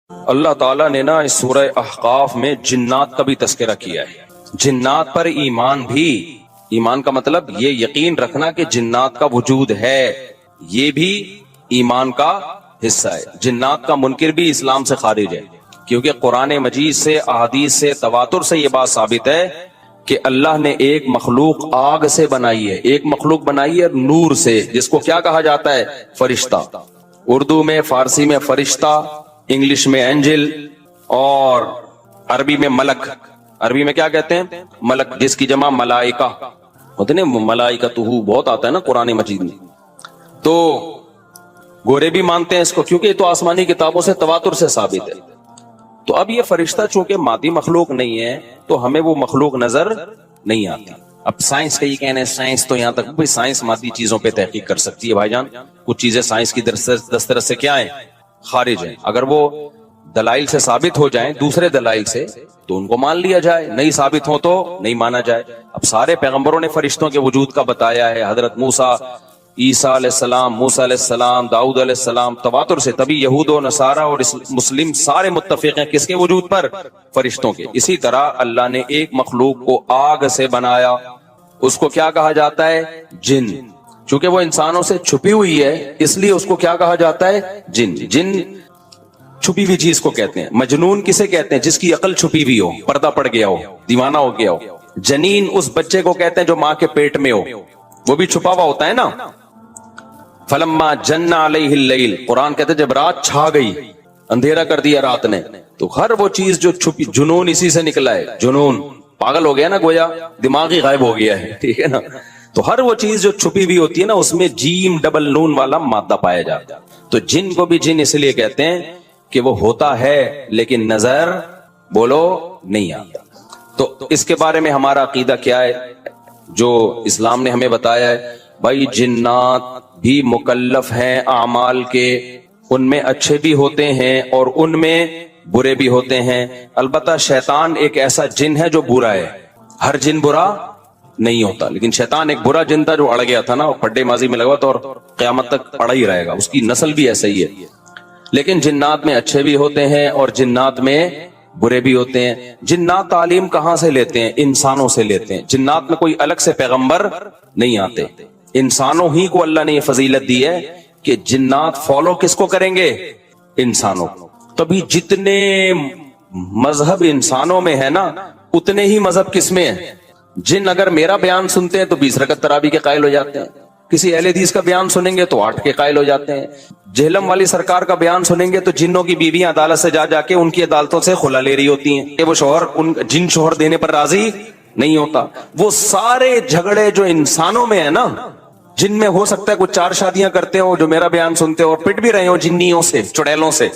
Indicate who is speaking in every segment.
Speaker 1: اللہ تعالیٰ نے نا اس سورہ احقاف میں جنات کا بھی تذکرہ کیا ہے. جنات پر ایمان بھی، ایمان کا مطلب یہ یقین رکھنا کہ جنات کا وجود ہے، یہ بھی ایمان کا حصہ ہے. جنات کا منکر بھی اسلام سے خارج ہے، کیونکہ قرآن مجید سے، احادیث سے، تواتر سے یہ بات ثابت ہے کہ اللہ نے ایک مخلوق آگ سے بنائی ہے، ایک مخلوق بنائی ہے نور سے، جس کو کیا کہا جاتا ہے؟ فرشتہ. اردو میں، فارسی میں فرشتہ، انگلش میں اینجل، اور عربی میں ملک. عربی میں کیا کہتے ہیں؟ ملک، جس کی جمع ملائکہ ہوتے ہیں. ملائکتہ بہت آتا ہے نا قرآن مجید میں. تو گورے بھی مانتے ہیں اس کو، کیونکہ یہ تو آسمانی کتابوں سے، تواتر سے ثابت ہے. تو اب یہ فرشتہ چونکہ مادی مخلوق نہیں ہے تو ہمیں وہ مخلوق نظر نہیں آتی. اب سائنس کا یہ کہنا ہے، سائنس تو یہاں تک سائنس مادی چیزوں پہ تحقیق کر سکتی ہے بھائی جان. کچھ چیزیں سائنس کی دسترس سے کیا ہیں؟ خارج ہیں. اگر وہ دلائل سے ثابت ہو جائیں، دوسرے دلائل سے، تو ان کو مان لیا جائے، نہیں ثابت ہو تو نہیں مانا جائے. اب سارے پیغمبروں نے فرشتوں کے وجود کا بتایا ہے. حضرت موسیٰ، عیسیٰ علیہ السلام، موسیٰ علیہ السلام، داؤد علیہ السلام، تواتر سے. تبھی یہود و نصارہ اور مسلم سارے متفق ہیں کس کے وجود پر؟ فرشتوں کے. اسی طرح اللہ نے ایک مخلوق کو آگ سے بنایا، اس کو کیا کہا جاتا ہے؟ جن. چونکہ وہ انسانوں سے چھپی ہوئی ہے اس لیے اس کو کیا کہا جاتا ہے؟ جن. جن چھپی ہوئی چیز کو کہتے ہیں. مجنون کسے کہتے ہیں؟ جس کی عقل چھپی ہوئی ہو، پردہ پڑ گیا ہو، دیوانہ ہو گیا ہو. جنین اس بچے کو کہتے ہیں جو ماں کے پیٹ میں ہو، وہ بھی چھپا ہوا ہوتا ہے نا. فلما جن علیہ اللیل، قرآن کہتے ہیں جب رات چھا گئی، اندھیرا کر دیا رات نے، تو ہر وہ چیز جو چھپی، جنون اسی سے نکلا ہے. جنون پاگل ہو گیا نا، گویا دماغی غائب ہو گیا ہے. ٹھیک ہے نا. تو ہر وہ چیز جو چھپی ہوئی ہوتی ہے نا، اس میں جیم ڈبل نون والا مادہ پایا جاتا ہے. تو جن کو بھی جن اس لیے کہتے ہیں کہ وہ ہوتا ہے لیکن نظر بولو نہیں آتا. تو اس کے بارے میں ہمارا عقیدہ کیا ہے جو اسلام نے ہمیں بتایا ہے؟ بھائی جنات بھی مکلف ہیں اعمال کے، ان میں اچھے بھی ہوتے ہیں اور ان میں برے بھی ہوتے ہیں. البتہ شیطان ایک ایسا جن ہے جو برا ہے. ہر جن برا نہیں ہوتا، لیکن شیطان ایک برا جن تھا جو اڑ گیا تھا نا، پھڈے ماضی میں لگا تھا اور قیامت تک اڑا ہی رہے گا. اس کی نسل بھی ایسا ہی ہے. لیکن جنات میں اچھے بھی ہوتے ہیں اور جنات میں برے بھی ہوتے ہیں. جنات تعلیم کہاں سے لیتے ہیں؟ انسانوں سے لیتے ہیں. جنات میں کوئی الگ سے پیغمبر نہیں آتے. انسانوں ہی کو اللہ نے یہ فضیلت دی ہے کہ جنات فالو کس کو کریں گے؟ انسانوں. تبھی جتنے مذہب انسانوں میں ہے نا، اتنے ہی مذہب کس میں ہے؟ جن اگر میرا بیان سنتے ہیں تو 20 رکعت تراویح کے قائل ہو جاتے ہیں. کسی اہل حدیث کا بیان سنیں گے تو 8 کے قائل ہو جاتے ہیں. جہلم والی سرکار کا بیان سنیں گے تو جنوں کی بیویاں عدالت سے جا کے ان کی عدالتوں سے خلا لے رہی ہوتی ہیں کہ وہ شوہر جن شوہر دینے پر راضی نہیں ہوتا. وہ سارے جھگڑے جو انسانوں میں ہے نا، جن میں ہو سکتا ہے کچھ 4 شادیاں کرتے ہو جو میرا بیان سنتے ہو اور پٹ بھی رہے ہو جنیوں سے، چڑیلوں سے،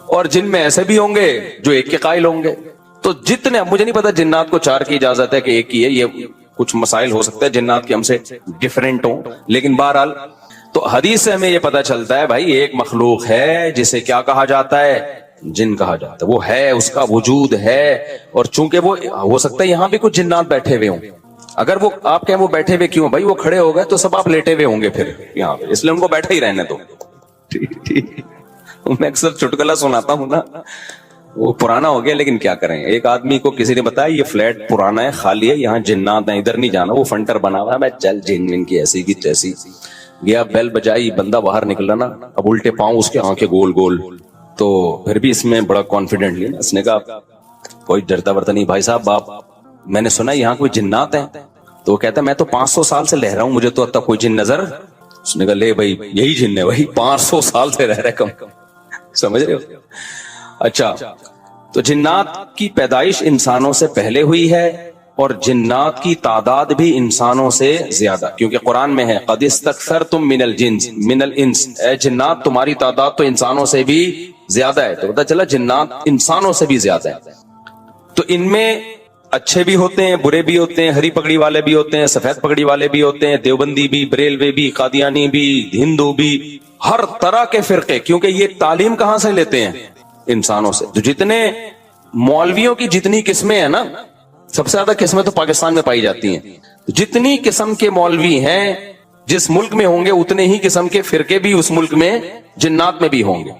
Speaker 1: اور جن میں ایسے بھی ہوں گے جو 1 کے قائل ہوں گے. تو جتنے، مجھے نہیں پتا جنات کو 4 کی اجازت ہے کہ 1 کی ہے، یہ کچھ مسائل ہو سکتا ہے جنات کے ہم سے ڈیفرنٹ ہوں، لیکن بہرحال تو حدیث سے ہمیں یہ پتا چلتا ہے بھائی ایک مخلوق ہے جسے کیا کہا جاتا ہے؟ جن کہا جاتا ہے. وہ ہے، اس کا وجود ہے. اور چونکہ وہ ہو سکتا ہے یہاں بھی کچھ جنات بیٹھے ہوئے ہوں. اگر وہ آپ کہیں وہ بیٹھے ہوئے کیوں بھائی؟ وہ کھڑے ہو گئے تو سب آپ لیٹے ہوئے ہوں گے پھر یہاں پہ، اس لیے ان کو بیٹھے ہی رہنے دو. میں اکثر چٹکلا سناتا ہوں نا، وہ پرانا ہو گیا لیکن کیا کریں. ایک آدمی کو کسی نے بتایا یہ فلیٹ پرانا ہے، خالی ہے، یہاں جنات ہیں، ادھر نہیں جانا، وہ فنٹر بنا ہوا ہے. میں چل جن کی ایسی کی تیسی گیا، بیل بجائی، بندہ باہر نکلا نا، اب الٹے پاؤں اس کے آنکھیں گول گول. تو پھر بھی اس میں بڑا کانفیڈنٹ لیا، اس نے کہا کوئی ڈرتا ورتا نہیں بھائی صاحب، آپ میں نے سنا یہاں کوئی جنات ہیں. تو وہ کہتا ہے میں تو 500 سال سے رہ رہا ہوں، مجھے تو اب تک کوئی جن نظر. اس نے کہا لے بھائی یہی جن ہے بھائی، 500 سال سے رہ رہے کم، سمجھ رہے ہو؟ اچھا، تو جنات کی پیدائش انسانوں سے پہلے ہوئی ہے اور جنات کی تعداد بھی انسانوں سے زیادہ، کیونکہ قرآن میں ہے قد استکثرتم من الانس، اے جنات تمہاری تعداد تو انسانوں سے بھی زیادہ ہے. تو پتہ چلا جنات انسانوں سے بھی زیادہ ہے. تو ان میں اچھے بھی ہوتے ہیں، برے بھی ہوتے ہیں، ہری پگڑی والے بھی ہوتے ہیں، سفید پگڑی والے بھی ہوتے ہیں، دیوبندی بھی، بریلوی بھی، قادیانی بھی، ہندو بھی، ہر طرح کے فرقے. کیونکہ یہ تعلیم کہاں سے لیتے ہیں؟ انسانوں سے. تو جتنے مولویوں کی جتنی قسمیں ہیں نا، سب سے زیادہ قسمیں تو پاکستان میں پائی جاتی ہیں. جتنی قسم کے مولوی ہیں جس ملک میں ہوں گے اتنے ہی قسم کے فرقے بھی اس ملک میں جنات میں بھی ہوں گے.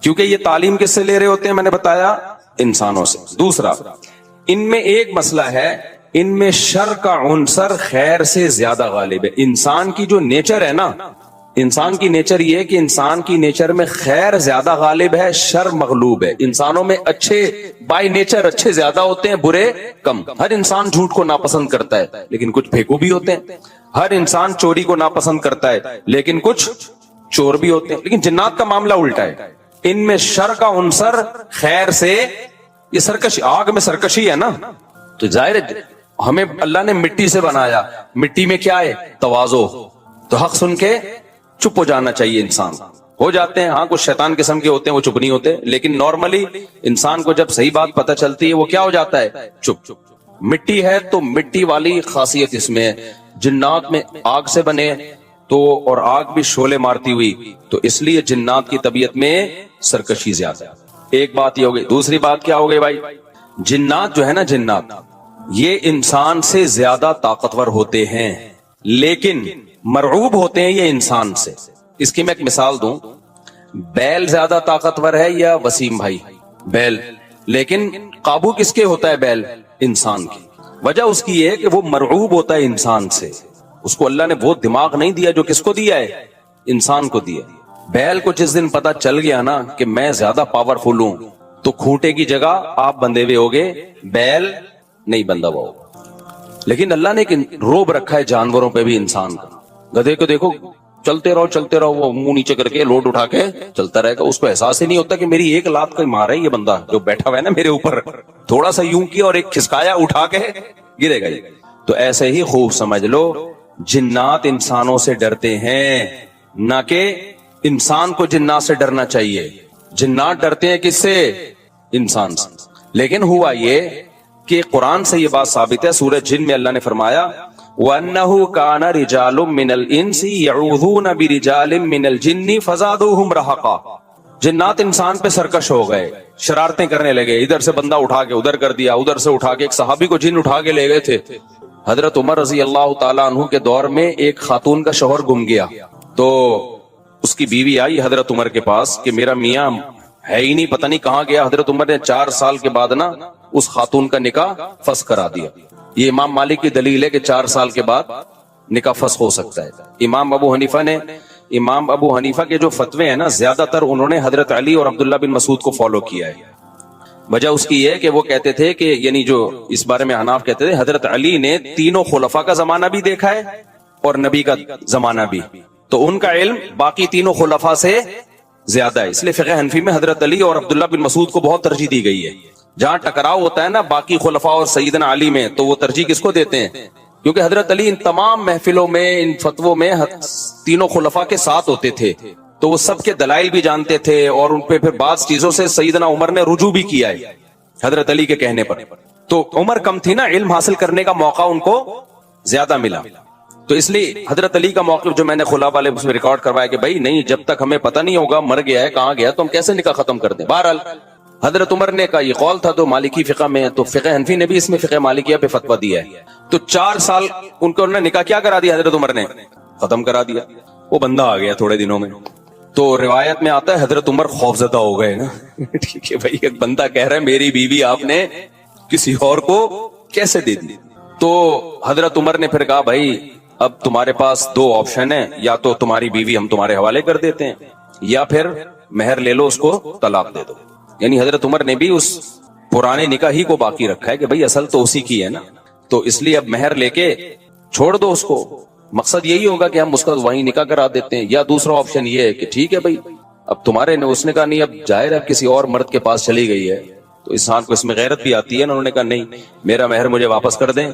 Speaker 1: کیونکہ یہ تعلیم کس سے لے رہے ہوتے ہیں؟ میں نے بتایا انسانوں سے. دوسرا، ان میں ایک مسئلہ ہے، ان میں شر کا عنصر خیر سے زیادہ غالب ہے. انسان کی جو نیچر ہے نا، انسان کی نیچر یہ ہے کہ انسان کی نیچر میں خیر زیادہ غالب ہے، شر مغلوب ہے. انسانوں میں اچھے بائی نیچر اچھے زیادہ ہوتے ہیں، برے کم. ہر انسان جھوٹ کو ناپسند کرتا ہے لیکن کچھ پھیکو بھی ہوتے ہیں. ہر انسان چوری کو ناپسند کرتا ہے لیکن کچھ چور بھی ہوتے ہیں. لیکن جنات کا معاملہ الٹا ہے، ان میں شر کا عنصر خیر سے، یہ سرکشی، آگ میں سرکشی ہے نا، تو ظاہر ہے ہمیں اللہ نے مٹی سے بنایا، مٹی میں کیا ہے؟ تواضع. تو حق سن کے چپ ہو جانا چاہیے. انسان ہو جاتے ہیں، ہاں کچھ شیطان قسم کے ہوتے ہیں وہ چپ نہیں ہوتے، لیکن نارملی انسان کو جب صحیح بات پتہ چلتی ہے وہ کیا ہو جاتا ہے؟ چپ. مٹی ہے تو مٹی والی خاصیت اس میں ہے. جنات میں آگ سے بنے تو، اور آگ بھی شعلے مارتی ہوئی، تو اس لیے جنات کی طبیعت میں سرکشی زیادہ ہے. ایک بات یہ ہو گئی. دوسری بات کیا ہو گئی بھائی؟ جنات جو ہے نا، جنات یہ انسان سے زیادہ طاقتور ہوتے ہیں لیکن مرعوب ہوتے ہیں یہ انسان سے. اس کی میں ایک مثال دوں، بیل زیادہ طاقتور ہے یا وسیم بھائی؟ بیل. لیکن قابو کس کے ہوتا ہے بیل؟ انسان کی. وجہ اس کی یہ ہے کہ وہ مرعوب ہوتا ہے انسان سے. اس کو اللہ نے وہ دماغ نہیں دیا جو کس کو دیا ہے؟ انسان کو دیا. بیل کو جس دن پتا چل گیا نا کہ میں زیادہ پاورفل ہوں، تو کھوٹے کی جگہ آپ بندھے ہوئے ہوگے، بیل نہیں بندھا ہوا ہوگا. لیکن اللہ نے ایک روب رکھا ہے جانوروں پہ بھی انسان کا. گدھے کو دیکھو، چلتے رہو، وہ منہ نیچے کر کے لوڈ اٹھا کے چلتا رہے گا. اس کو احساس ہی نہیں ہوتا کہ میری ایک لات کا مار ہے یہ بندہ جو بیٹھا ہوا ہے نا میرے اوپر، تھوڑا سا یوں کیا اور ایک کھسکایا، اٹھا کے گرے گا. تو ایسے ہی خوب سمجھ لو، جنات انسانوں سے ڈرتے ہیں، نہ کہ انسان کو جنات سے ڈرنا چاہیے. جنات ڈرتے ہیں کس سے؟ انسان سے. لیکن ہوا یہ کہ قرآن سے یہ بات ثابت ہے. سورہ جن میں اللہ نے فرمایا وَأَنَّهُ كَانَ رِجَالٌ مِّنَ الْإِنسِ يَعُوذُونَ بِرِجَالٍ مِّنَ الْجِنِّ فَزَادُوهُمْ رَهَقًا. جنات انسان پہ سرکش ہو گئے، شرارتیں کرنے لگے. ادھر سے بندہ اٹھا کے ادھر کر دیا، ادھر سے اٹھا کے. ایک صحابی کو جن اٹھا کے لے گئے تھے. حضرت عمر رضی اللہ تعالیٰ عنہ کے دور میں ایک خاتون کا شوہر گم گیا، تو اس کی بیوی آئی حضرت عمر کے پاس کہ میرا میاں ہے ہی نہیں، پتہ نہیں کہاں گیا. حضرت عمر نے 4 سال کے بعد نا اس خاتون کا نکاح فسخ کرا دیا. یہ امام مالک کی دلیل ہے کہ 4 سال کے بعد نکاح فسخ ہو سکتا ہے. امام ابو حنیفہ کے جو فتوے ہیں نا، زیادہ تر انہوں نے حضرت علی اور عبداللہ بن مسعود کو فالو کیا ہے. وجہ اس کی یہ کہ وہ کہتے تھے کہ یعنی جو اس بارے میں حناف کہتے تھے حضرت علی نے تینوں خلفاء کا زمانہ بھی دیکھا ہے اور نبی کا زمانہ بھی، تو ان کا علم باقی تینوں خلفاء سے زیادہ ہے. اس لیے فقہ حنفی میں حضرت علی اور عبداللہ بن مسعود کو بہت ترجیح دی گئی ہے. جہاں ٹکراؤ ہوتا ہے نا باقی خلفاء اور سیدنا علی میں، تو وہ ترجیح کس کو دیتے ہیں؟ کیونکہ حضرت علی ان تمام محفلوں میں، ان فتووں میں تینوں خلفاء کے ساتھ ہوتے تھے، تو وہ سب کے دلائل بھی جانتے تھے، اور ان پہ پھر بعض چیزوں سے سیدنا عمر نے رجوع بھی کیا ہے حضرت علی کے کہنے پر. تو عمر کم تھی نا، علم حاصل کرنے کا موقع ان کو زیادہ ملا. تو اس لیے حضرت علی کا موقف جو میں نے خلا والے اس میں ریکارڈ کروایا کہ بھائی نہیں، جب تک ہمیں پتہ نہیں ہوگا مر گیا ہے کہاں گیا تو ہم کیسے نکاح ختم کر دیں. بہرحال حضرت عمر نے کا یہ قول تھا، تو مالکی فقہ میں، تو فقہ حنفی نے بھی اس میں فقہ مالکیہ پہ فتویٰ دیا ہے. تو 4 سال ان کو نکاح کیا کرا دیا حضرت عمر نے؟ ختم کرا دیا. وہ بندہ آ گیا تھوڑے دنوں میں. تو روایت میں آتا ہے حضرت عمر خوفزدہ ہو گئے نا ٹھیک ہے بھائی، ایک بندہ کہہ رہا ہے میری بیوی آپ نے کسی اور کو کیسے دے دی. تو حضرت عمر نے پھر کہا بھائی اب تمہارے پاس 2 آپشن ہیں، یا تو تمہاری بیوی ہم تمہارے حوالے کر دیتے ہیں، یا پھر مہر لے لو، اس کو طلاق دے دو. یعنی حضرت عمر نے بھی اس پرانے نکاح ہی کو باقی رکھا ہے کہ بھئی اصل تو اسی کی ہے نا، تو اس لیے اب مہر لے کے چھوڑ دو اس کو. مقصد یہی ہوگا کہ ہم اس کا وہیں نکاح کرا دیتے ہیں. یا دوسرا آپشن یہ ہے کہ ٹھیک ہے بھئی اب تمہارے نے، اس نے کہا نہیں، اب ظاہر ہے کسی اور مرد کے پاس چلی گئی ہے تو انسان کو اس میں غیرت بھی آتی ہے نا. انہوں نے کہا نہیں، میرا مہر مجھے واپس کر دیں،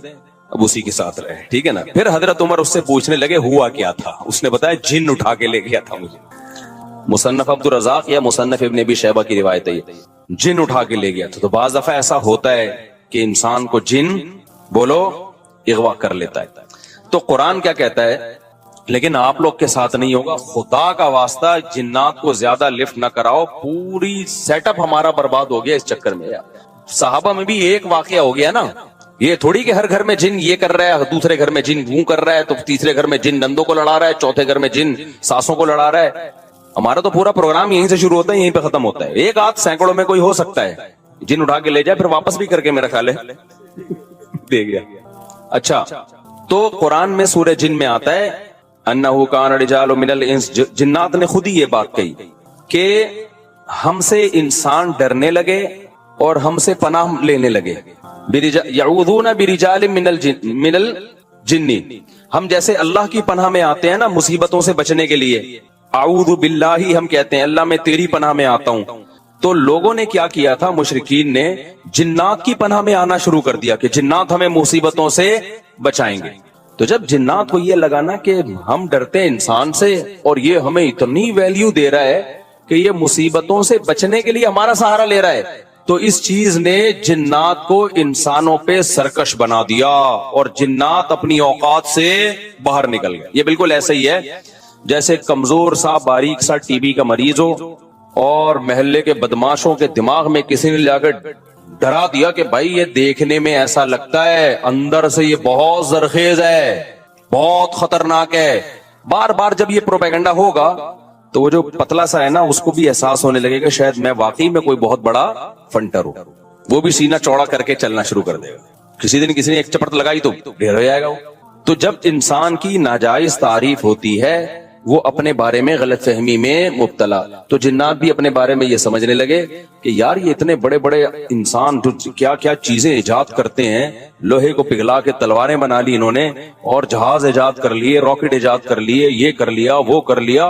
Speaker 1: اب اسی کے ساتھ رہے، ٹھیک ہے نا. پھر حضرت عمر اس سے پوچھنے لگے ہوا کیا تھا. اس نے بتایا جن اٹھا کے لے گیا تھا مجھے. مصنف عبد الرزاق یا مصنف ابن ابی شیبہ کی روایت ہے، جن اٹھا کے لے گیا تھا. تو بعض دفعہ ایسا ہوتا ہے کہ انسان کو جن بولو اغوا کر لیتا ہے. تو قرآن کیا کہتا ہے؟ لیکن آپ لوگ کے ساتھ نہیں ہوگا، خدا کا واسطہ جنات کو زیادہ لفٹ نہ کراؤ. پوری سیٹ اپ ہمارا برباد ہو گیا اس چکر میں. صحابہ میں بھی ایک واقعہ ہو گیا نا، یہ تھوڑی کہ ہر گھر میں جن یہ کر رہا ہے، دوسرے گھر میں جن وہ کر رہا ہے، تو تیسرے گھر میں جن نندوں کو لڑا رہا ہے، چوتھے گھر میں جن ساسوں کو لڑا رہا ہے. हमारा तो पूरा प्रोग्राम यहीं से शुरू होता है, यहीं पे खत्म होता है। एक आध सैकड़ों में कोई हो सकता है जिन उठा के ले जाए, फिर वापस भी करके मेरा ख्याल है दे गया। अच्छा, तो कुरान में सूरह जिन में आता है अन्नहु कान रिजालु मिनल इंस, जिन्नात ने खुद ही ये बात कही कि हमसे इंसान डरने लगे और हमसे पनाह लेने लगे। यऊदूना बिरिजाल मिनल जिन्नी, हम जैसे अल्लाह की पनाह में आते हैं ना मुसीबतों से बचने के लिए, आऊदु बिल्लाही हम कहते हैं अल्लाह मैं तेरी पनाह में आता हूं। तो लोगों ने क्या किया था, मुशरिकीन ने जिन्नात की पनाह में आना शुरू कर दिया कि जिन्नात हमें मुसीबतों से बचाएंगे। तो जब जिन्नात को ये लगा ना कि हम डरते हैं इंसान से और ये हमें इतनी वैल्यू दे रहा है कि ये मुसीबतों से बचने के लिए हमारा सहारा ले रहा है, तो इस चीज ने जिन्नात को इंसानों पे सरकश बना दिया और जिन्नात अपनी औकात से बाहर निकल गए। ये बिल्कुल ऐसा ही है जैसे कमजोर सा बारीक सा टीबी का मरीज हो और मोहल्ले के बदमाशों के दिमाग में किसी ने जाकर डरा दिया कि भाई ये देखने में ऐसा लगता है, अंदर से ये बहुत जरखेज है, बहुत खतरनाक है। बार बार जब ये प्रोपेगेंडा होगा तो वो जो पतला सा है ना उसको भी एहसास होने लगेगा शायद मैं वाकई में कोई बहुत बड़ा फंटर हूं, वो भी सीना चौड़ा करके चलना शुरू कर देगा। किसी दिन किसी ने एक चपट लगाई तो ढेर हो जाएगा वो। तो जब इंसान की नाजायज तारीफ होती है वो अपने बारे में गलतफहमी में मुब्तला, तो जिन्नात भी अपने बारे में ये समझने लगे कि यार ये इतने बड़े बड़े इंसान जो क्या क्या चीजें इजाद करते हैं, लोहे को पिघला के तलवारें बना ली इन्होंने और जहाज इजाद कर लिए, रॉकेट इजाद कर लिए, ये कर लिया वो कर लिया,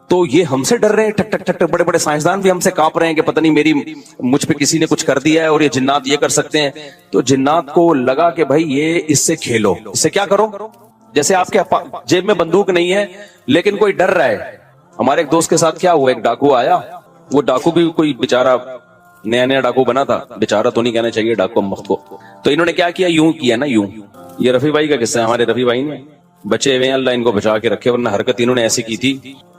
Speaker 1: तो ये हमसे डर रहे हैं। ठक ठक ठक ठक बड़े बड़े साइंसदान भी हमसे कांप रहे हैं कि पता नहीं मुझ पे किसी ने कुछ कर दिया है और ये जिन्नात ये कर सकते हैं। तो जिन्नात को लगा कि भाई ये इससे खेलो, इससे क्या करो, जैसे आपके जेब में बंदूक नहीं है लेकिन कोई डर रहा है। हमारे एक दोस्त के साथ क्या हुआ, एक डाकू आया, वो डाकू भी कोई बेचारा नया नया डाकू बना था, बेचारा तो नहीं कहना चाहिए डाकू मख्त को। तो इन्होंने क्या किया, यूं किया ना यूं, ये रफी भाई का किस्सा है, हमारे रफी भाई ने बचे हुए अल्लाह इनको बचा के रखे, वरना हरकत इन्होंने ऐसी की थी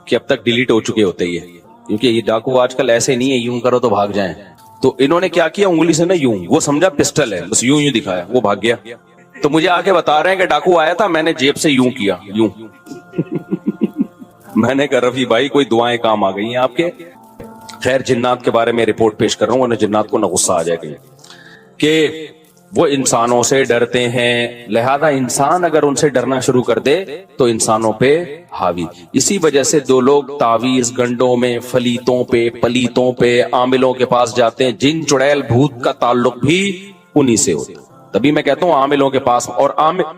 Speaker 1: कि अब तक डिलीट हो चुके होते ही है, क्योंकि ये डाकू आजकल ऐसे नहीं है यूं करो तो भाग जाएं। तो इन्होंने क्या किया, उंगली से ना यूं, वो समझा पिस्टल है, बस यूं यूं दिखाया, वो भाग गया। तो मुझे आके बता रहे हैं कि डाकू आया था, मैंने जेब से यूं किया, यूं मैंने कहा रफी भाई कोई दुआएं काम आ गई हैं आपके। खैर जिन्नात के बारे में रिपोर्ट पेश कर रहा हूं, वरना जिन्नात को ना गुस्सा आ जाएगा कि वो इंसानों से डरते हैं, लिहाजा इंसान अगर उनसे डरना शुरू कर दे तो इंसानों पे हावी। इसी वजह से दो लोग तावीज गंडों में, फलीतों पे, पलीतों पे, आमिलों के पास जाते हैं, जिन चुड़ैल भूत का ताल्लुक भी उन्हीं से होता। तभी मैं कहता हूं आमिलों के पास, और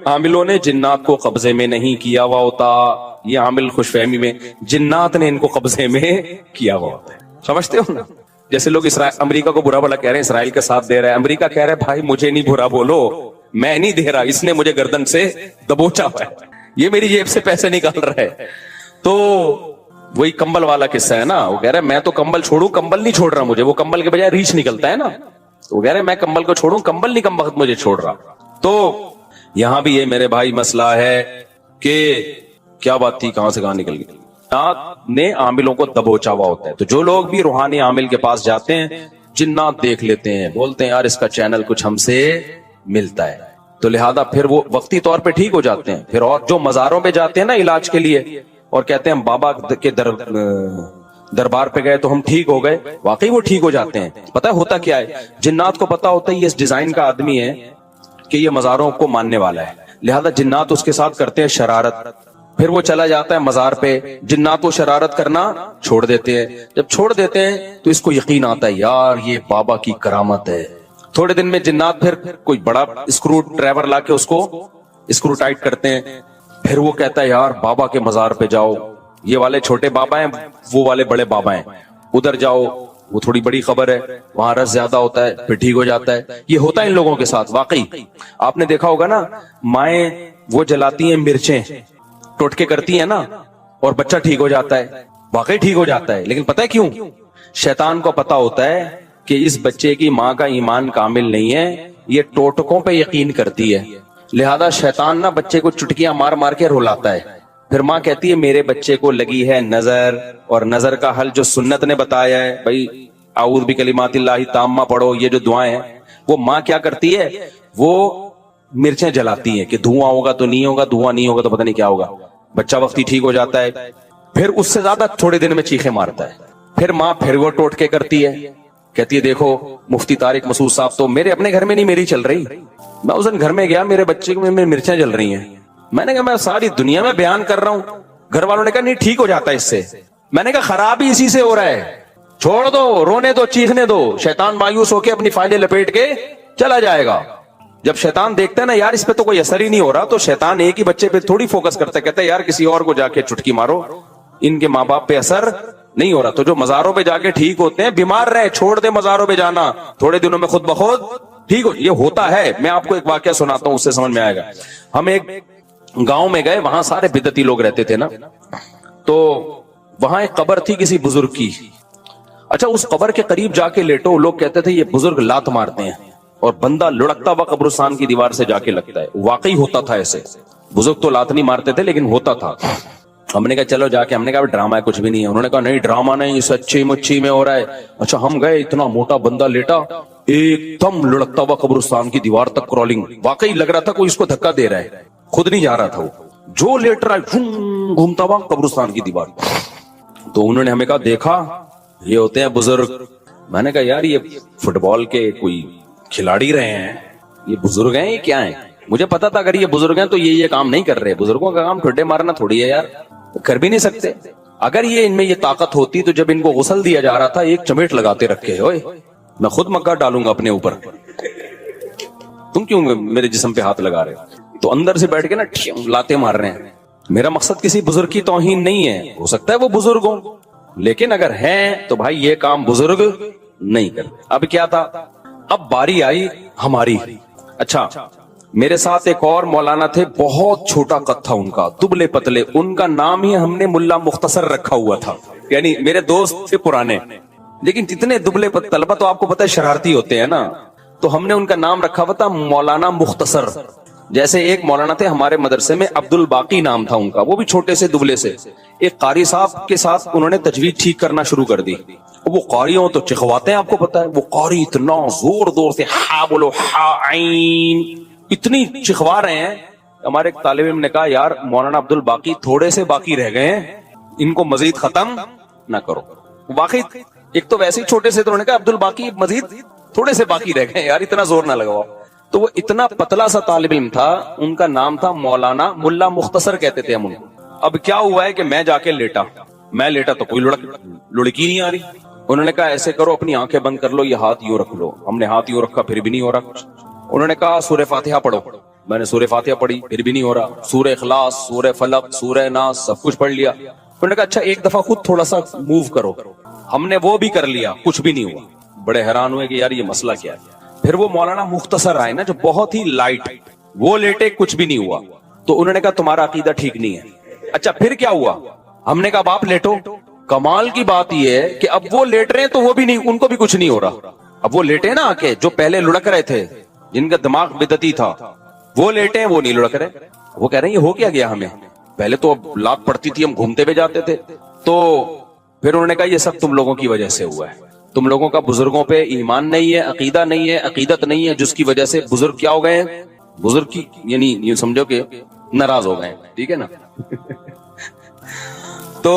Speaker 1: आमिलों ने जिन्नात को कब्जे में नहीं किया हुआ होता, ये आमिल खुशफहमी में, जिन्नात ने इनको कब्जे में किया हुआ होता है। समझते हो ना, जैसे लोग अमेरिका को बुरा भला कह रहे हैं, इसराइल का साथ दे रहा है, अमेरिका कह रहा है भाई मुझे नहीं बुरा बोलो, मैं नहीं दे रहा, इसने मुझे गर्दन से दबोचा हुआ है, ये मेरी जेब से पैसे निकाल रहा है। तो वही कंबल वाला किस्सा है ना, वो कह रहा है मैं तो कंबल छोड़ू, कंबल नहीं छोड़ रहा मुझे, वो कंबल के बजाय रीछ निकलता है ना, तो वो कह रहे हैं मैं कंबल को छोड़ू, कंबल नहीं कम वक्त मुझे छोड़ रहा। तो यहां भी ये मेरे भाई मसला है कि क्या बात थी, कहां से कहां निकल गई, ने आमिलों को दबोचा हुआ होता है। तो जो लोग भी रूहानी आमिल के पास जाते हैं, जिन्नात देख लेते हैं, बोलते हैं यार इसका चैनल कुछ हमसे मिलता है, तो लिहाजा फिर वो वक्ती तौर पे ठीक हो जाते हैं। फिर और जो मजारों पे जाते हैं ना इलाज के लिए और कहते हैं हम बाबा के दरबार पे गए तो हम ठीक हो गए, वाकई वो ठीक हो जाते हैं। पता है होता क्या है, जिन्नात को पता होता है ये इस डिजाइन का आदमी है कि ये मजारों को मानने वाला है, लिहाजा जिन्नात उसके साथ करते हैं शरारत। फिर वो चला जाता है मजार पे, जिन्नात को शरारत करना छोड़ देते हैं। जब छोड़ देते हैं तो इसको यकीन आता है यार ये बाबा की करामत है। थोड़े दिन में जिन्नात फिर कोई बड़ा स्क्रू ड्राइवर लाके उसको स्क्रू टाइट करते हैं, फिर वो कहता है यार बाबा के मजार पे जाओ, ये वाले छोटे बाबा हैं, वो वाले बड़े बाबा हैं, उधर जाओ, वो थोड़ी बड़ी खबर है, वहां रस ज्यादा होता है, फिर ठीक हो जाता है। ये होता है इन लोगों के साथ। वाकई आपने देखा होगा ना, माएं वो जलाती हैं मिर्चें, टोटके करती है ना, और बच्चा ठीक हो जाता है, वाकई ठीक हो जाता है। लेकिन पता है क्यों, शैतान को पता होता है कि इस बच्चे की माँ का ईमान कामिल नहीं है, ये टोटकों पे यकीन करती है, लिहाजा शैतान ना बच्चे को चुटकियां मार मार के रुलाता है। फिर माँ कहती है मेरे बच्चे को लगी है नजर, और नजर का हल जो सुन्नत ने बताया है, भाई आऊज़ बिकलिमातिल्लाहि ताम्मा पढ़ो, ये जो दुआएं हैं, वो माँ क्या करती है, वो मिर्चें जलाती हैं कि धुआं होगा तो नहीं होगा, धुआं नहीं होगा तो पता नहीं क्या होगा, बच्चा वक्ती ठीक हो जाता है। फिर उससे ज्यादा थोड़े दिन में चीखें मारता है। फिर माँ फिर वो टोटके करती है, कहती है देखो मुफ्ती तारिक मसूद साहब तो मेरे अपने घर में नहीं मेरी चल रही। मैं उस दिन घर में गया, मेरे बच्चे में मिर्चें जल रही हैं। मैंने कहा मैं सारी दुनिया में बयान कर रहा हूं। घर वालों ने कहा नहीं ठीक हो जाता है इससे। मैंने कहा खराब ही इसी से हो रहा है, छोड़ दो, रोने दो, चीखने दो, शैतान मायूस होके अपनी फाइलें लपेट के चला जाएगा। जब शैतान देखता है ना यार इस पे तो कोई असर ही नहीं हो रहा, तो शैतान एक ही बच्चे पे थोड़ी फोकस करता है, कहता है यार किसी और को जाके चुटकी मारो, इनके माँ बाप पे असर नहीं हो रहा। तो जो मजारों पे जाके ठीक होते हैं, बीमार रहे, छोड़ दे मजारों पे जाना, थोड़े दिनों में खुद बखुद ठीक हो। ये होता है। मैं आपको एक वाकया सुनाता हूं, उससे समझ में आएगा। हम एक गांव में गए, वहां सारे बिदती लोग रहते थे ना, तो वहां एक कब्र थी किसी बुजुर्ग की। अच्छा, उस कब्र के करीब जाके लेटो, लोग कहते थे ये बुजुर्ग लात मारते हैं और बंदा लुढ़कता हुआ कब्रिस्तान की दीवार से जाके लगता है। वाकई होता था ऐसे, बुजुर्ग तो लात नहीं मारते थे लेकिन होता था। हमने कहा चलो जाके, हमने कहा ड्रामा है, कुछ भी नहीं है। उन्होंने कहा नहीं ड्रामा नहीं, सच्ची मुच्ची में हो रहा है। अच्छा, हम गए, इतना मोटा बंदा लेटा, एकदम लुढ़कता हुआ कब्रिस्तान की दीवार तक क्रॉलिंग। वाकई लग रहा था कोई इसको धक्का दे रहा है, खुद नहीं जा रहा था वो, जो लेट रहा है घूमता हुआ कब्रिस्तान की दीवार। तो उन्होंने हमें कहा देखा ये होते हैं बुजुर्ग। मैंने कहा यार ये फुटबॉल के कोई खिलाड़ी रहे हैं, ये बुजुर्ग हैं ये क्या है? मुझे पता था अगर ये बुजुर्ग हैं तो ये काम नहीं कर रहे। बुजुर्गों का काम ठुड्डे मारना थोड़ी है यार, कर भी नहीं सकते। अगर ये इनमें ये ताकत होती तो जब इनको गुस्ल दिया जा रहा था एक चमेट लगाते रखे, ओए मैं खुद मक्का डालूंगा अपने ऊपर, तुम क्यों मेरे जिस्म पे हाथ लगा रहे हो? तो अंदर से बैठ के ना लाते मार रहे हैं। मेरा मकसद किसी बुजुर्ग की तौहीन नहीं है, हो सकता है वो बुजुर्ग हो, लेकिन अगर हैं तो भाई ये काम बुजुर्ग नहीं करते। अब क्या था, अब बारी आई हमारी। अच्छा, मेरे साथ एक और मौलाना थे, बहुत छोटा कद था उनका, दुबले पतले, उनका नाम ही हमने मुल्ला मुख्तसर रखा हुआ था। यानी मेरे दोस्त थे पुराने, लेकिन इतने दुबले तलबा तो आपको पता है शरारती होते हैं ना, तो हमने उनका नाम रखा हुआ था मौलाना मुख्तसर। जैसे एक मौलाना थे हमारे मदरसे में, अब्दुल बाकी नाम था उनका, वो भी छोटे से दुबले से। एक कारी साहब के साथ उन्होंने तजवीज ठीक करना शुरू कर दी। वो कारियों तो चिखवाते हैं, आपको पता है, वो कारी इतना जोर जोर से हा बोलो, हा आइन, इतनी चिखवा रहे हैं। हमारे एक तालिब इल्म ने कहा यार मौलाना अब्दुल बाकी थोड़े से बाकी रह गए हैं, इनको मजीद खत्म ना करो। वाकई एक तो वैसे ही छोटे से, तो उन्होंने कहा अब्दुल बाकी मजीद थोड़े से बाकी रह गए यार, इतना जोर ना लगाओ। तो वो इतना पतला सा तालिब इल्म था, उनका नाम था मौलाना मुल्ला मुख्तसर कहते थे हम उनको। अब क्या हुआ है कि मैं जाके लेटा, मैं लेटा तो कोई लुढ़की नहीं आ रही। उन्होंने कहा ऐसे करो अपनी आंखें बंद कर लो, ये हाथ यूं रख लो। हमने हाथ यूं रखा, फिर भी नहीं हो रहा कुछ। उन्होंने कहा सूरह फातिहा पढ़ो, मैंने सूरह फातिहा पढ़ी, फिर भी नहीं हो रहा। सूरह इखलास, सूरह फलक, सूरह नास सब कुछ पढ़ लिया। उन्होंने कहा अच्छा एक दफा खुद थोड़ा सा मूव करो। हमने वो भी कर लिया, कुछ भी नहीं हुआ। बड़े हैरान हुए कि यार ये मसला क्या है। फिर वो मौलाना मुख्तसर आए ना, जो बहुत ही लाइट, वो लेटे, कुछ भी नहीं हुआ। तो उन्होंने कहा तुम्हारा अकीदा ठीक नहीं है। अच्छा फिर क्या हुआ? हमने कहा आप लेटो। कमाल की बात यह है कि अब वो लेट रहे हैं तो वो भी नहीं, उनको भी कुछ नहीं हो रहा। अब वो लेटे ना आके, जो पहले लुढ़क रहे थे, जिनका दिमाग बिदती था, वो लेटे हैं, वो नहीं लुढ़क रहे। वो कह रहे हैं ये हो क्या गया हमें, पहले तो लात पड़ती थी, हम घूमते हुए जाते थे। तो फिर उन्होंने कहा ये सब तुम लोगों की वजह से हुआ है, तुम लोगों का बुजुर्गों पे ईमान नहीं है, अकीदा नहीं है, अकीदत नहीं है, जिसकी वजह से बुजुर्ग क्या हो गए हैं, बुजुर्ग की यानी ये समझो कि नाराज हो गए, ठीक है ना। तो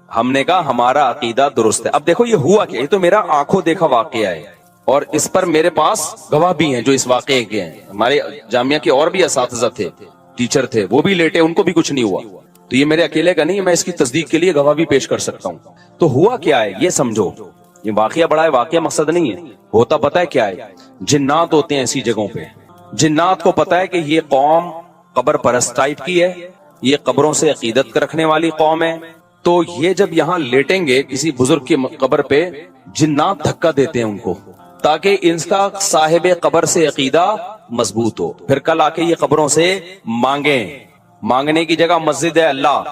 Speaker 1: हमने कहा हमारा अकीदा दुरुस्त है। अब देखो ये हुआ क्या, ये तो मेरा आंखों देखा वाकया है और इस पर मेरे पास गवाह भी हैं जो इस वाकये के हैं। हमारे जामिया के और भी असातिज़ा थे, टीचर थे, वो भी लेटे, उनको भी कुछ नहीं हुआ। तो ये मेरे अकेले का नहीं है, मैं इसकी तस्दीक के लिए गवाह भी पेश कर सकता हूँ। तो हुआ क्या है ये समझो, ये वाकया बड़ा है, वाकया मकसद नहीं है। होता पता है क्या है, जिन्नात होते हैं ऐसी जगहों पे। जिन्नात को पता है कि ये कौम कब्र परस्त टाइप की है, ये कब्रों से अकीदत रखने वाली कौम है, तो ये जब यहाँ लेटेंगे किसी बुजुर्ग की कब्र पे, जिन्नात धक्का देते हैं उनको, ताकि इनका साहिब कब्र से अकीदा मजबूत हो। फिर कल आके ये कब्रों से मांगे, मांगने की जगह मस्जिद है अल्लाह,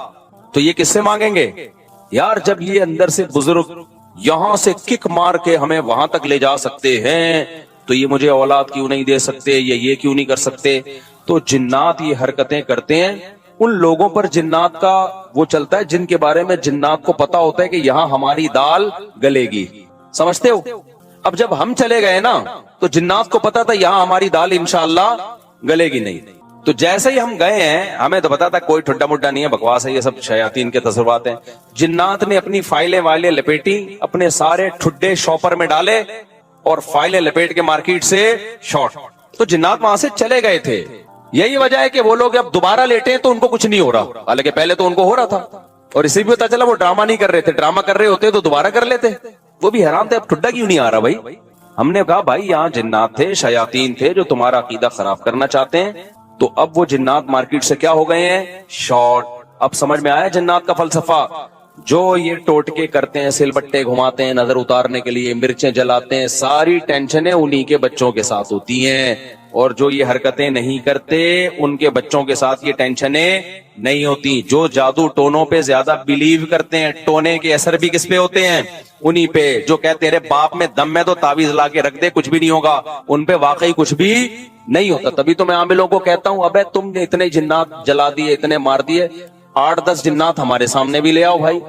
Speaker 1: तो ये किससे मांगेंगे यार? जब ये अंदर से बुजुर्ग यहां से किक मार के हमें वहां तक ले जा सकते हैं, तो ये मुझे औलाद क्यों नहीं दे सकते, ये क्यों नहीं कर सकते? तो जिन्नात ये हरकतें करते हैं। उन लोगों पर जिन्नात का वो चलता है जिनके बारे में जिन्नात को पता होता है कि यहाँ हमारी दाल गलेगी, समझते हो? अब जब हम चले गए ना, तो जिन्नात को पता था यहाँ हमारी दाल इंशाअल्लाह गलेगी नहीं, तो जैसे ही हम गए हैं, हमें तो पता था कोई ठुड्डा मुड्डा नहीं है, बकवास है, ये सब शयातीन के तसव्वुरात हैं। जिन्नात ने अपनी फाइलें वाइलें लपेटी, अपने सारे ठुड्डे शॉपर में डाले और फाइलें लपेट के मार्केट से शॉर्ट। तो जिन्नात वहां से चले गए थे। यही वजह है कि वो लोग अब दोबारा लेटे तो उनको कुछ नहीं हो रहा, हालांकि पहले तो उनको हो रहा था। और इसी भी पता चला वो ड्रामा नहीं कर रहे थे, ड्रामा कर रहे होते तो दोबारा कर लेते। वो भी हैरान थे, अब ठुड्डा क्यों नहीं आ रहा भाई। हमने कहा भाई यहाँ जिन्नात थे, शयातीन थे जो तुम्हारा अकीदा खराब करना चाहते हैं। तो अब वो जिन्नात मार्केट से क्या हो गए हैं, शॉर्ट। अब समझ में आया जिन्नात का फलसफा। जो ये टोटके करते हैं, सिलबट्टे घुमाते हैं नजर उतारने के लिए, मिर्चें जलाते हैं, सारी टेंशनें उन्हीं के बच्चों के साथ होती हैं। और जो ये हरकतें नहीं करते उनके बच्चों के साथ ये टेंशनें नहीं होती। जो जादू टोनों पे ज्यादा बिलीव करते हैं, टोने के असर भी किस पे होते हैं, उन्हीं पे। जो कहते हैं रे बाप में दम में तो तावीज ला के रख दे कुछ भी नहीं होगा, उन पे वाकई कुछ भी नहीं होता। तभी तो मैं आमिलों को कहता हूं, अबे तुमने इतने जिन्नात जला दिए, इतने मार दिए, 8-10 जिन्नात हमारे सामने भी ले आओ भाई।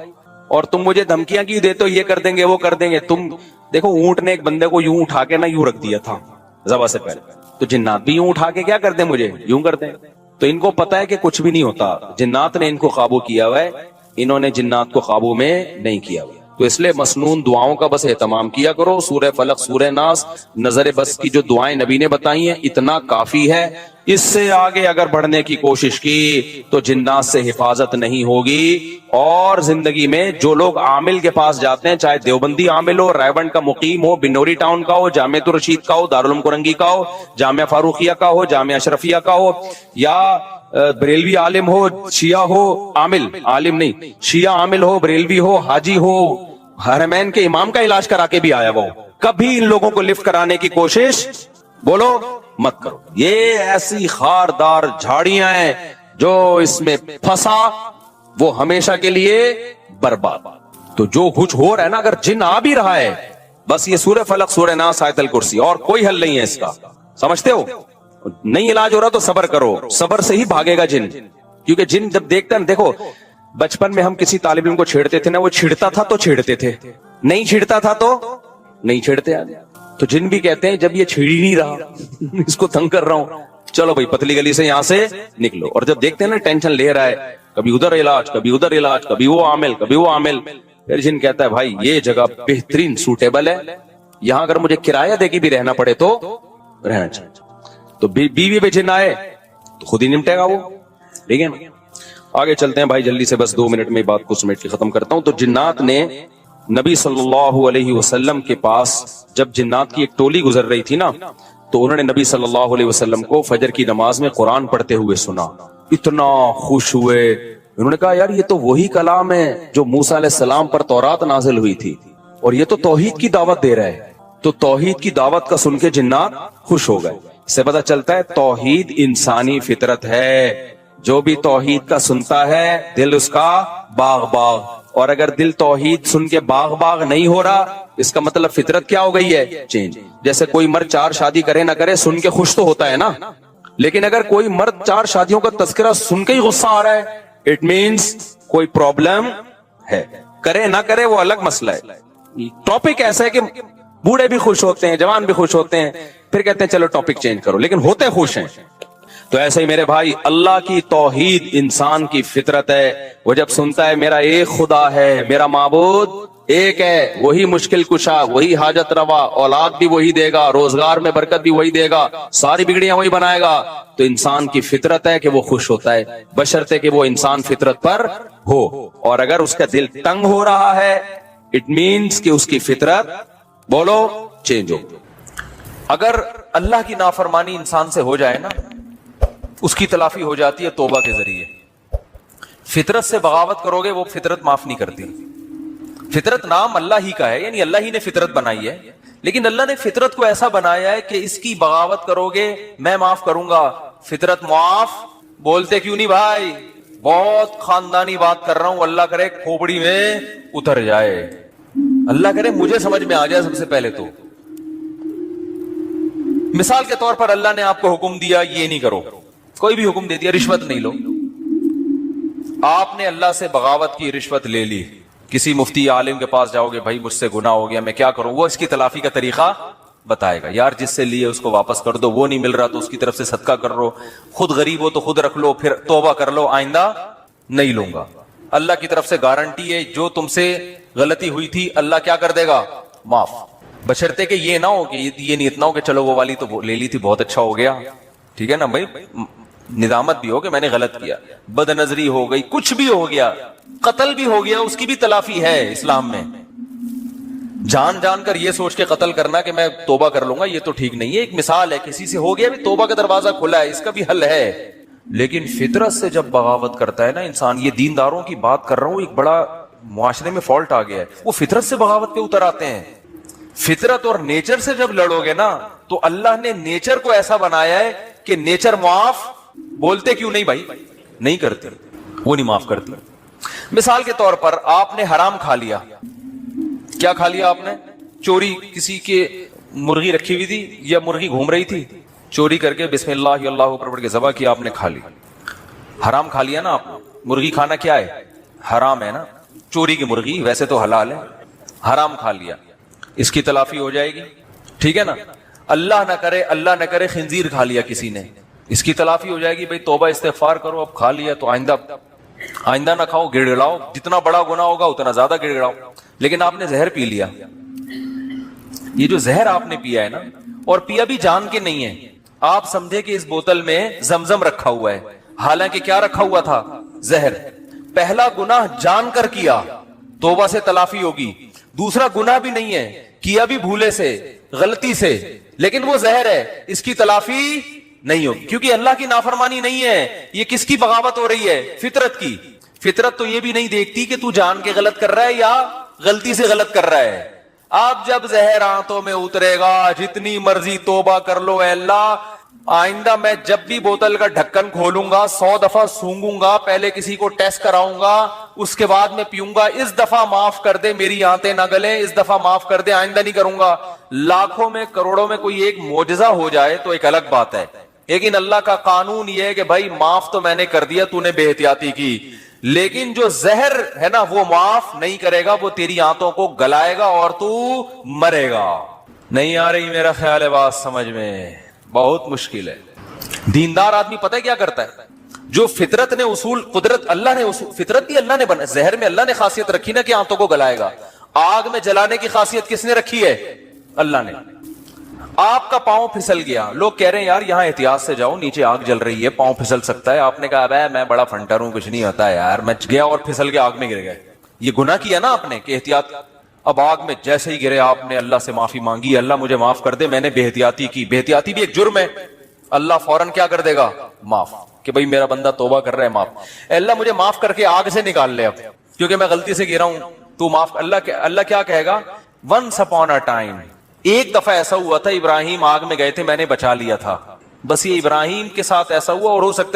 Speaker 1: और तुम मुझे धमकियां क्यों देते हो, ये कर देंगे वो कर देंगे। तुम देखो ऊंट ने एक बंदे को यूं उठा के ना यूं रख दिया था ज़बह से पहले, तो जिन्नात भी यूं उठा के क्या करते, मुझे यूं करते हैं। तो इनको पता है कि कुछ भी नहीं होता, जिन्नात ने इनको काबू किया हुआ है, इन्होंने जिन्नात को काबू में नहीं किया हुआ। तो इसलिए मसनून दुआओं का बस एहतमाम किया करो। सूरह फलक, सूरह नास, नजर बस की जो दुआएं नबी ने बताई हैं, इतना काफी है। इससे आगे अगर बढ़ने की कोशिश की तो जिन्नात से हिफाजत नहीं होगी। और जिंदगी में जो लोग आमिल के पास जाते हैं, चाहे देवबंदी आमिल हो, रायबंड का मुकीम हो, बिनोरी टाउन का हो, जामिया रशीद का हो, दारुल उलूम कुरंगी का हो, जामिया फारूकिया का हो, जामिया अशरफिया का हो, या बरेलवी आलिम हो, शिया हो, आमिल आलिम नहीं, शिया आमिल हो, बरेलवी हो, हाजी हो, हरमैन के इमाम का इलाज करा के भी आया वो, कभी इन लोगों को लिफ्ट कराने की कोशिश बोलो मत करो। ये ऐसी खारदार झाड़ियां हैं, जो इसमें फंसा वो हमेशा के लिए बर्बाद। तो जो कुछ हो रहा है ना, अगर जिन आ भी रहा है, बस ये सूरह फलक, सूरह नास, आयतल कुर्सी, और कोई हल नहीं है इसका, समझते हो। नहीं इलाज हो रहा तो सबर करो, सबर से ही भागेगा जिन। क्योंकि जिन जब देखते हैं, देखो बचपन में हम किसी तालिब इल्म को छेड़ते थे ना, वो छिड़ता था तो छेड़ते थे, नहीं छिड़ता था तो नहीं छेड़ते। तो जिन भी कहते हैं जब ये छिड़ ही नहीं रहा इसको तंग कर रहा हूं, चलो भाई पतली गली से यहां से निकलो। और जब देखते हैं ना टेंशन ले रहा है, कभी उधर इलाज, कभी उधर इलाज, कभी वो आमिल, कभी वो आमिल, फिर जिन कहता है भाई ये जगह बेहतरीन सूटेबल है, यहां अगर मुझे किराया देके भी रहना पड़े तो रहना चाहिए। तो बीवी पे जिन आए तो खुद ही निपटेगा वो, ठीक है ना। आगे चलते हैं भाई जल्दी से, बस 2 मिनट में बात को समेट के खत्म करता हूं। तो जिन्नात ने नबी सल्लल्लाहु अलैहि वसल्लम के पास, जब जिन्नात की एक टोली गुजर रही थी ना, तो उन्होंने नबी सल्लल्लाहु अलैहि वसल्लम को फजर की नमाज में कुरान पढ़ते हुए सुना। इतना खुश हुए, उन्होंने कहा यार ये तो वही कलाम है जो मूसा अलैहिस्सलाम पर तौरात नाजिल हुई थी, और ये तो तौहीद की दावत दे रहा है। तो तौहीद की दावत का सुन के जिन्नात खुश हो गए। इससे पता चलता है तौहीद इंसानी फितरत है। जो भी तौहीद का सुनता है दिल उसका बाग बाग, और अगर दिल तौहीद सुन के बाग बाग नहीं हो रहा, इसका मतलब फितरत क्या हो गई है, चेंज। जैसे कोई मर्द 4 शादी करे ना करे, सुन के खुश तो होता है ना, लेकिन अगर कोई मर्द 4 शादियों का तस्करा सुन के ही गुस्सा आ रहा है, इट मीन्स कोई प्रॉब्लम है। करे ना करे वो अलग मसला है। टॉपिक ऐसा है कि बूढ़े भी खुश होते हैं, जवान भी खुश होते हैं, फिर कहते हैं चलो टॉपिक चेंज करो, लेकिन होते खुश हैं। तो ऐसे ही मेरे भाई, अल्लाह की तौहीद इंसान की फितरत है। वो जब सुनता है मेरा एक खुदा है, मेरा माबूद एक है, वही मुश्किल कुशा, वही हाजत रवा, औलाद भी वही देगा, रोजगार में बरकत भी वही देगा, सारी बिगड़ियां वही बनाएगा, तो इंसान की फितरत है कि वो खुश होता है, बशर्ते कि वो इंसान फितरत पर हो। और अगर उसका दिल तंग हो रहा है, इट मीन्स कि उसकी फितरत बोलो चेंज हो। अगर अल्लाह की नाफरमानी इंसान से हो जाए ना, उसकी तलाफी हो जाती है तौबा के जरिए। फितरत से बगावत करोगे, वो फितरत माफ नहीं करती। फितरत नाम अल्लाह ही का है, यानी अल्लाह ही ने फितरत बनाई है, लेकिन अल्लाह ने फितरत को ऐसा बनाया है कि इसकी बगावत करोगे मैं माफ करूंगा। फितरत माफ बोलते क्यों नहीं भाई, बहुत खानदानी बात कर रहा हूं, अल्लाह करे खोपड़ी में उतर जाए, अल्लाह करे मुझे समझ में आ जाए। सबसे पहले तो मिसाल के तौर पर अल्लाह ने आपको हुक्म दिया ये नहीं करो, कोई भी हुक्म दे दिया, रिश्वत नहीं लो। आपने अल्लाह से बगावत की, रिश्वत ले ली, किसी मुफ्ती आलिम के पास जाओगे, भाई मुझसे गुनाह हो गया, मैं क्या करूं, वो इसकी तलाफी का तरीका بتائے گا. یار جس سے لیے اس کو واپس کر دو, وہ نہیں مل رہا تو اس کی طرف سے صدقہ کر لو, خود غریب ہو تو خود رکھ لو, پھر توبہ کر لو آئندہ نہیں لوں گا. اللہ کی طرف سے گارنٹی ہے جو تم سے غلطی ہوئی تھی اللہ کیا کر دے گا, معاف. بشرطے کہ یہ نہ ہو کہ یہ نیت نہ ہو کہ چلو وہ والی تو لے لی تھی بہت اچھا ہو گیا, ٹھیک ہے نا بھائی, ندامت بھی ہو کہ میں نے غلط کیا, بد نظری ہو گئی, کچھ بھی ہو گیا, قتل بھی ہو گیا, اس کی بھی تلافی ہے اسلام میں. جان جان کر یہ سوچ کے قتل کرنا کہ میں توبہ کر لوں گا, یہ تو ٹھیک نہیں ہے. ایک مثال ہے, کسی سے ہو گیا بھی توبہ کا دروازہ کھلا ہے, اس کا بھی حل ہے. لیکن فطرت سے جب بغاوت کرتا ہے نا انسان, یہ دینداروں کی بات کر رہا ہوں, ایک بڑا معاشرے میں فالٹ آ گیا ہے, وہ فطرت سے بغاوت پہ اتر آتے ہیں. فطرت اور نیچر سے جب لڑو گے نا تو اللہ نے نیچر کو ایسا بنایا ہے کہ نیچر معاف, بولتے کیوں نہیں بھائی, نہیں کرتے, وہ نہیں معاف کرتی. مثال کے طور پر آپ نے حرام کھا لیا. کیا کھا لیا آپ نے؟ چوری, کسی کے مرغی رکھی ہوئی تھی یا مرغی گھوم رہی تھی, چوری کر کے بسم اللہ اللہ اکبر پڑھ کے ذبح کیا, آپ نے کھا لی. حرام کھا لیا نا آپ نے. مرغی کھانا کیا ہے, حرام ہے نا. چوری کی مرغی ویسے تو حلال ہے, حرام کھا لیا, اس کی تلافی ہو جائے گی, ٹھیک ہے نا. اللہ نہ کرے خنزیر کھا لیا کسی نے, اس کی تلافی ہو جائے گی. بھائی توبہ استغفار کرو, اب کھا لیا تو آئندہ نہ کھاؤ, گڑ گڑاؤ, جتنا بڑا گناہ ہوگا اتنا زیادہ گڑ گڑاؤ. لیکن آپ نے زہر پی لیا. یہ جو زہر آپ نے پیا ہے نا, اور پیا بھی جان کے نہیں ہے, آپ سمجھے کہ اس بوتل میں زمزم رکھا ہوا ہے, حالانکہ کیا رکھا ہوا تھا, زہر. پہلا گناہ جان کر کیا, توبہ سے تلافی ہوگی. دوسرا گناہ بھی نہیں ہے, کیا بھی بھولے سے, غلطی سے, لیکن وہ زہر ہے, اس کی تلافی نہیں ہوگی, کیونکہ اللہ کی نافرمانی نہیں ہے. یہ کس کی بغاوت ہو رہی ہے, فطرت کی. فطرت تو یہ بھی نہیں دیکھتی کہ تو جان کے غلط کر رہا ہے یا غلطی سے غلط کر رہا ہے. آپ جب زہر آنتوں میں اترے گا, جتنی مرضی توبہ کر لو, اے اللہ آئندہ میں جب بھی بوتل کا ڈھکن کھولوں گا 100 دفعہ سونگوں گا, پہلے کسی کو ٹیسٹ کراؤں گا, اس کے بعد میں پیوں گا, اس دفعہ معاف کر دے, میری آنتیں نہ گلیں, اس دفعہ معاف کر دے, آئندہ نہیں کروں گا. لاکھوں میں کروڑوں میں کوئی ایک معجزہ ہو جائے تو ایک الگ بات ہے, لیکن اللہ کا قانون یہ ہے کہ بھائی معاف تو میں نے کر دیا, تو نے بے احتیاطی کی, لیکن جو زہر ہے نا وہ معاف نہیں کرے گا, وہ تیری آنتوں کو گلائے گا اور تو مرے گا. نہیں آ رہی میرا خیال ہے بات سمجھ میں, بہت مشکل ہے. دیندار آدمی پتہ ہے کیا کرتا ہے, جو فطرت نے اصول, قدرت اللہ نے اصول, فطرت بھی اللہ نے بنا, زہر میں اللہ نے خاصیت رکھی نا کہ آنتوں کو گلائے گا. آگ میں جلانے کی خاصیت کس نے رکھی ہے, اللہ نے. آپ کا پاؤں پھسل گیا, لوگ کہہ رہے ہیں یار یہاں احتیاط سے جاؤ, نیچے آگ جل رہی ہے, پاؤں پھسل سکتا ہے. آپ نے کہا میں بڑا فنٹر ہوں, کچھ نہیں ہوتا ہے یار, میں گیا اور پھسل کے آگ میں گر گئے. یہ گناہ کیا نا آپ نے کہ احتیاط. اب آگ میں جیسے ہی گرے آپ نے اللہ سے معافی مانگی, اللہ مجھے معاف کر دے, میں نے بے احتیاطی کی. بے احتیاطی بھی ایک جرم ہے, اللہ فوراً کیا کر دے گا, معاف, کہ بھئی میرا بندہ توبہ کر رہا ہے, معاف. اللہ مجھے معاف کر کے آگ سے نکال لے اب, کیونکہ میں غلطی سے گرا ہوں, تو معاف. اللہ کیا کہے گا, ونس اپون اے ٹائم, ایک دفعہ ایسا ہوا تھا, ابراہیم آگ میں گئے تھے, میں نے بچا لیا تھا, بس یہ ابراہیم کے ساتھ ایسا ہوا, اور ہو سکتا ہے